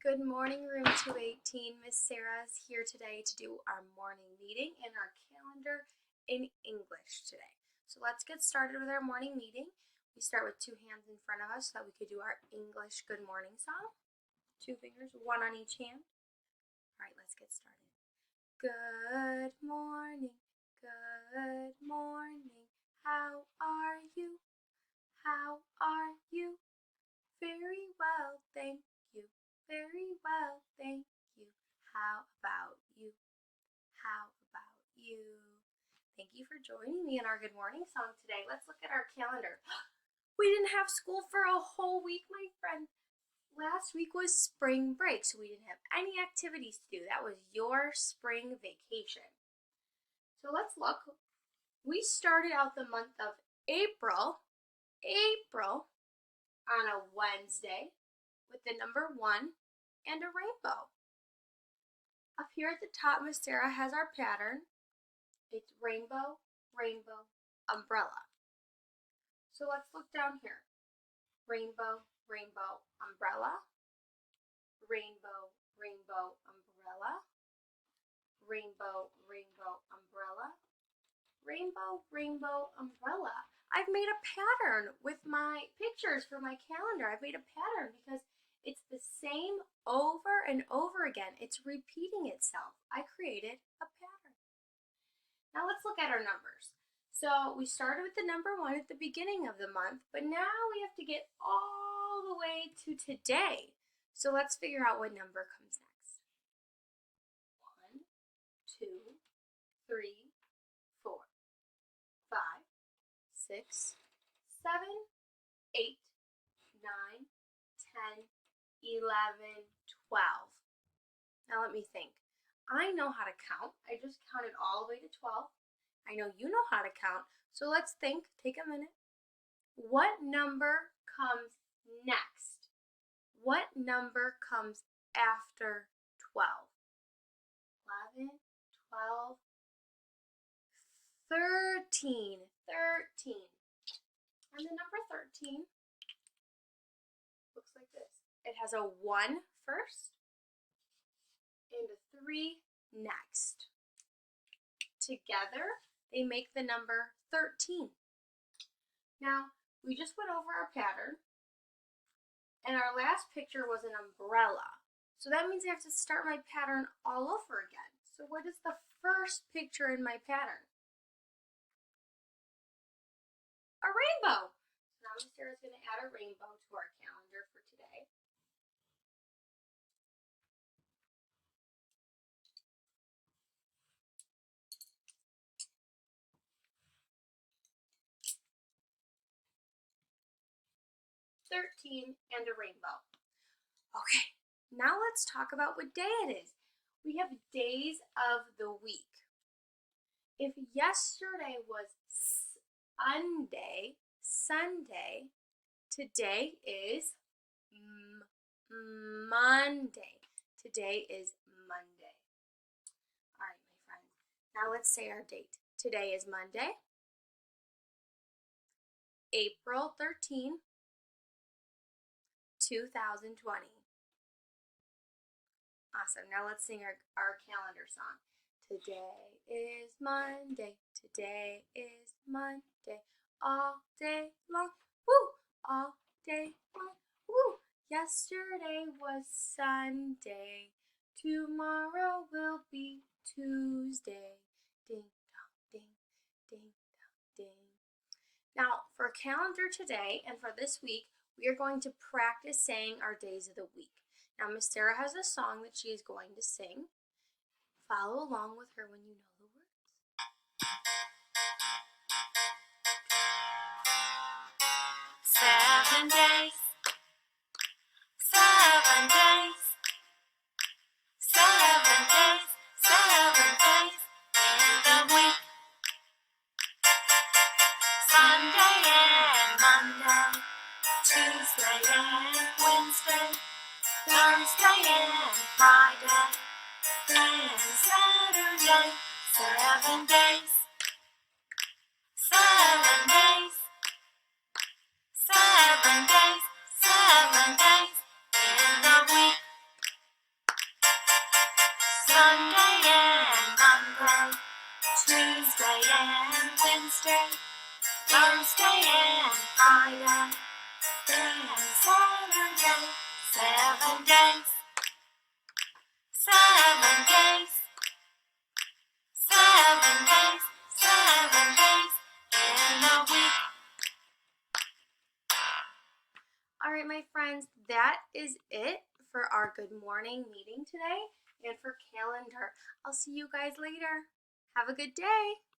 Good morning, room 218. Miss Sarah is here today to do our morning meeting and our calendar in English today. So let's get started with our morning meeting. We start with two hands in front of us so that we could do our English good morning song. Two fingers, one on each hand. All right, let's get started. Good morning, how are you? How are you? Very well, thank you. Very well, thank you. How about you? How about you? Thank you for joining me in our good morning song today. Let's look at our calendar. We didn't have school for a whole week, my friend. Last week was spring break, so we didn't have any activities to do. That was your spring vacation. So let's look. We started out the month of April on a Wednesday with the number 1 and a rainbow. Up here at the top, Miss Sarah has our pattern. It's rainbow, rainbow, umbrella. So let's look down here. Rainbow, rainbow, umbrella. Rainbow, rainbow, umbrella. Rainbow, rainbow, umbrella. Rainbow, rainbow, umbrella. I've made a pattern with my pictures for my calendar. I've made a pattern because it's the same over and over again. It's repeating itself. I created a pattern. Now let's look at our numbers. So we started with the number 1 at the beginning of the month, but now we have to get all the way to today. So let's figure out what number comes next. 1, 2, 3, 4, 5, 6, 7, 8, 9, 10, 11, 12. Now let me think. I know how to count. I just counted all the way to 12. I know you know how to count. So let's think. Take a minute. What number comes next? What number comes after 12? 11, 12, 13. 13. And the number 13 looks like this. It has a 1 first and a 3 next. Together, they make the number 13. Now, we just went over our pattern, and our last picture was an umbrella. So that means I have to start my pattern all over again. So what is the first picture in my pattern? A rainbow. So now Miss Sarah's going to add a rainbow to our calendar for today. And a rainbow. Okay, now let's talk about what day it is. We have days of the week. If yesterday was Sunday, today is Monday. Today is Monday. All right, my friends. Now let's say our date. Today is Monday, April 13, 2020. Awesome. Now let's sing our calendar song. Today is Monday. Today is Monday. All day long. Woo! All day long. Woo! Yesterday was Sunday. Tomorrow will be Tuesday. Ding dong ding, ding dong ding. Now, for calendar today and for this week, we are going to practice saying our days of the week. Now, Miss Sarah has a song that she is going to sing. Follow along with her when you know the words. 7 days, 7 days, 7 days, 7 days in the week. Sunday and Monday, Tuesday and Wednesday, Thursday and Friday, and Saturday. 7 days, 7 days, 7 days, 7 days in the week. Tuesday, Thursday, and Friday, then Saturday. 7 days, 7 days, 7 days, 7 days in a week. All right, my friends, that is it for our good morning meeting today and for calendar. I'll see you guys later. Have a good day.